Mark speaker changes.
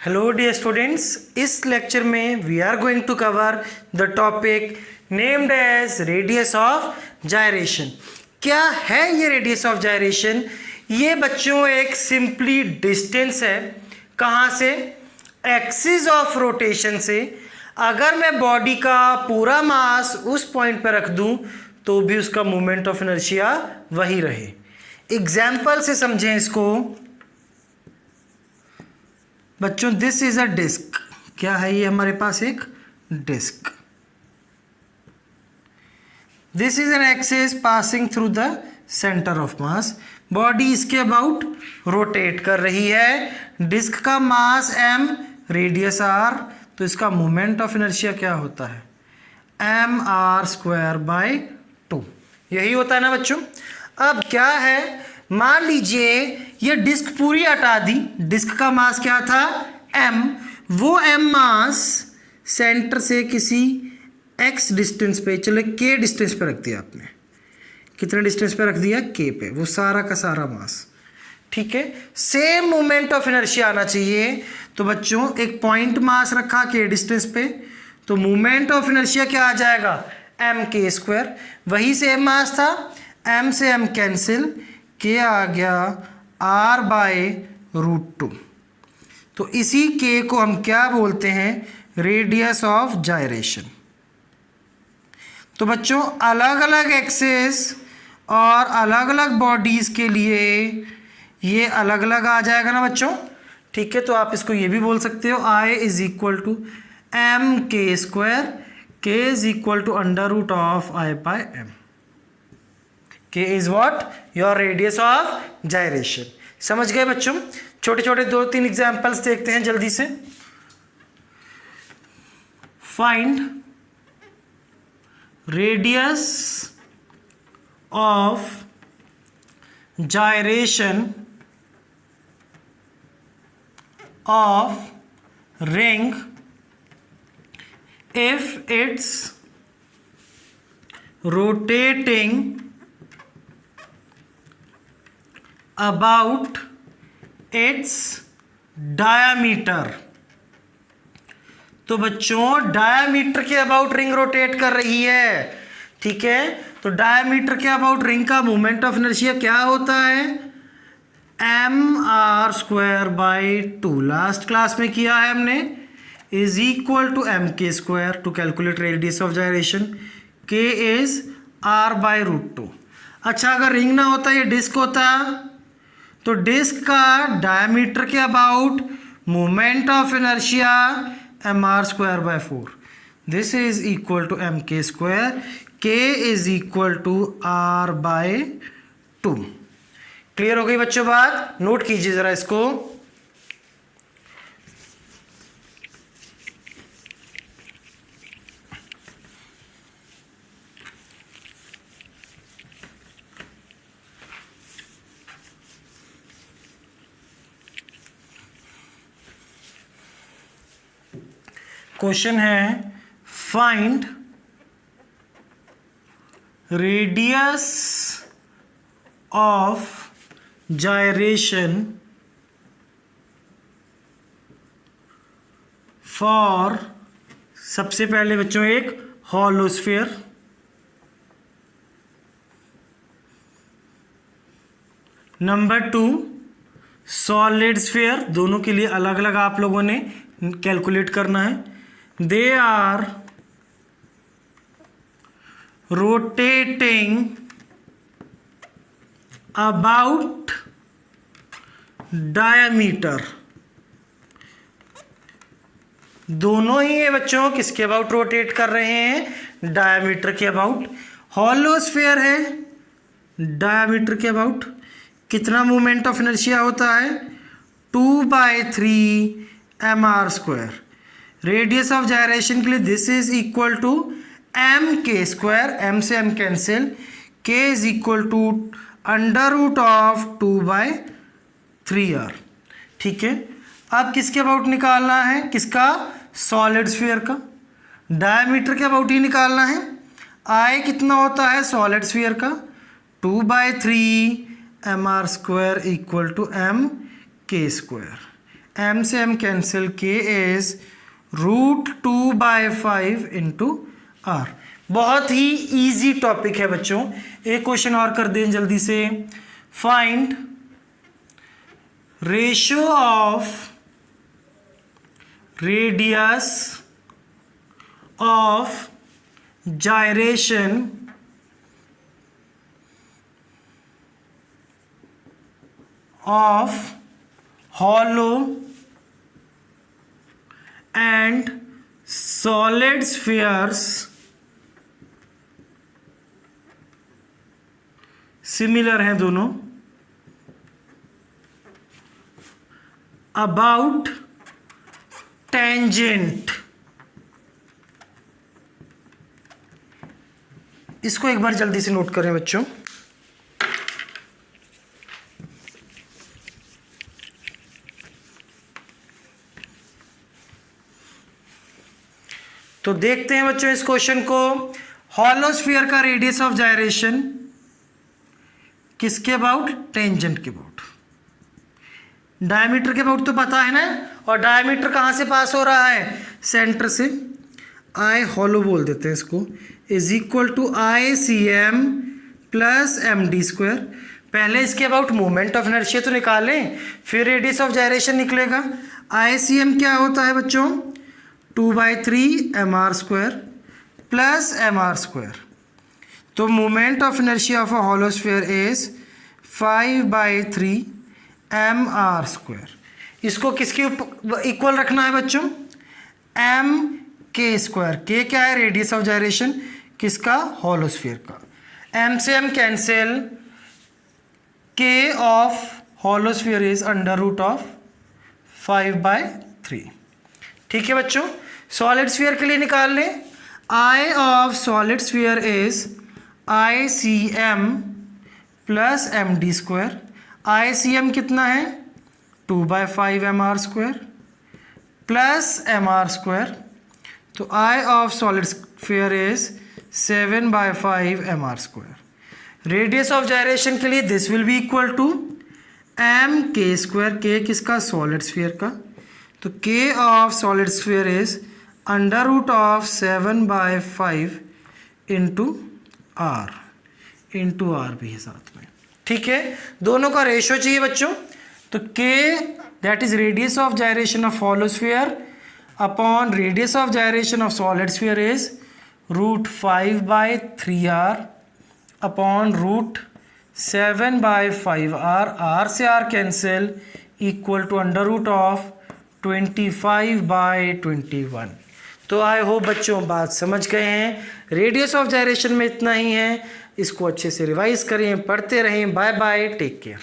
Speaker 1: Hello dear students, इस lecture में we are going to cover the topic named as radius of gyration. क्या है ये radius of gyration? ये बच्चों एक सिंपली डिस्टेंस है। कहाँ से? एक्सिस ऑफ रोटेशन से। अगर मैं बॉडी का पूरा मास उस पॉइंट पर रख दूं तो भी उसका मोमेंट ऑफ इनर्शिया वही रहे। एग्जाम्पल से समझें इसको बच्चों। This is a disc. क्या है ये? हमारे पास एक disc. This is an axis passing through the centre of mass. Body इसके अबाउट रोटेट कर रही है। डिस्क का मास m, रेडियस r, तो इसका मोमेंट ऑफ इनर्शिया क्या होता है? mr²/2। यही होता है ना बच्चों। अब क्या है, मान लीजिए ये डिस्क पूरी हटा दी। डिस्क का मास क्या था? m। वो m मास सेंटर से किसी x डिस्टेंस पे, चले k डिस्टेंस पे रख दिया आपने। कितने डिस्टेंस पे रख दिया? k पे। वो सारा का सारा मास, ठीक है। सेम मोमेंट ऑफ इनर्शिया आना चाहिए। तो बच्चों एक पॉइंट मास रखा k डिस्टेंस पे, तो मोमेंट ऑफ इनर्शिया क्या आ जाएगा? mk²। वही सेम मास था, m से m कैंसिल, k आ गया r/√2। तो इसी k को हम क्या बोलते हैं? Radius of gyration. तो बच्चों अलग अलग एक्सिस और अलग अलग बॉडीज के लिए ये अलग अलग आ जाएगा ना बच्चों, ठीक है। तो आप इसको ये भी बोल सकते हो I is equal to mk², k is equal to √I/m। k is what? Your radius of gyration. समझ गए बच्चों? छोटे छोटे 2-3 एग्जांपल्स देखते हैं जल्दी से। Find radius of gyration of ring if it's rotating about its diameter। तो बच्चों डायामीटर के अबाउट रिंग रोटेट कर रही है, ठीक है। तो डायामीटर के अबाउट रिंग का मोमेंट ऑफ इनर्शिया क्या होता है? mr²/2। लास्ट क्लास में किया है हमने। Is equal to mk²। To calculate radius of gyration k is r/√2। अच्छा, अगर रिंग ना होता, ये डिस्क होता, तो डिस्क का डायमीटर के about moment of inertia mr²/4। This is equal to mk²। k is equal to r/2। Clear हो गई बच्चों बात? नोट कीजिए जरा इसको। क्वेश्चन है find radius of gyration for, सबसे पहले बच्चों एक hollow sphere, number 2 solid sphere. दोनों के लिए अलग अलग आप लोगों ने कैलकुलेट करना है। They are rotating about diameter. दोनों ही ये बच्चों किसके अबाउट रोटेट कर रहे हैं? डायमीटर के अबाउट। हॉलो स्फीयर है, डायमीटर के अबाउट कितना मोमेंट ऑफ इनर्शिया होता है? 2/3 mr²। रेडियस ऑफ जायरेशन के लिए this is equal to mk²। m से m cancel, k is equal to √2/3r। ठीक है। अब किसके अबाउट निकालना है? किसका? सॉलिड स्फीयर का। डायमीटर के अबाउट ही निकालना है। I कितना होता है सॉलिड स्फीयर का? 2/3 mr² equal to mk²। m से m cancel, k is √2/5 into r। बहुत ही इजी टॉपिक है बच्चों। एक क्वेश्चन और कर दें जल्दी से। Find ratio of radius of gyration of hollow and solid spheres similar हैं दोनों, अबाउट टेंजेंट। इसको एक बार जल्दी से नोट करें बच्चों। तो देखते हैं बच्चों इस क्वेश्चन को। हॉलो स्फीयर का रेडियस ऑफ जायरेशन किसके अबाउट? टेंजेंट के अबाउट। डायमीटर के अबाउट तो पता है ना, और डायमीटर कहाँ से पास हो रहा है? सेंटर से। आई हॉलो बोल देते हैं इसको, is equal to ICM plus MD²। पहले इसके अबाउट मोमेंट ऑफ इनर्शिया तो निकालें, फिर रेडियस ऑफ जायरेशन निकलेगा। ICM क्या होता है बच्चों? 2/3 mr² प्लस mr²। तो moment of inertia of a hollow sphere is 5/3 mr²। इसको किसके इक्वल रखना है बच्चों? mk²। k क्या है? रेडियस ऑफ जायरेशन किसका? हॉलो स्फीयर का। m से m cancel, k of hollow sphere is √5/3। ठीक है बच्चों। सॉलिड स्फीयर के लिए निकाल लें। I of solid sphere is ICM plus MD²। ICM कितना है? 2/5 mr² प्लस mr²। तो I of solid sphere is 7/5 mr²। Radius of gyration के लिए this will be equal to mk²। k किसका? सॉलिड स्फीयर का। तो k of solid sphere is √7/5 into r भी है साथ में। ठीक है, दोनों का रेशियो चाहिए बच्चों। तो k that is radius of gyration of hollow sphere upon radius of gyration of solid sphere is √5/3r upon √7/5r। r से r कैंसिल, इक्वल टू √25/21। तो आई होप बच्चों बात समझ गए हैं। रेडियस ऑफ जायरेशन में इतना ही है। इसको अच्छे से रिवाइज करें, पढ़ते रहें। Bye bye, take care.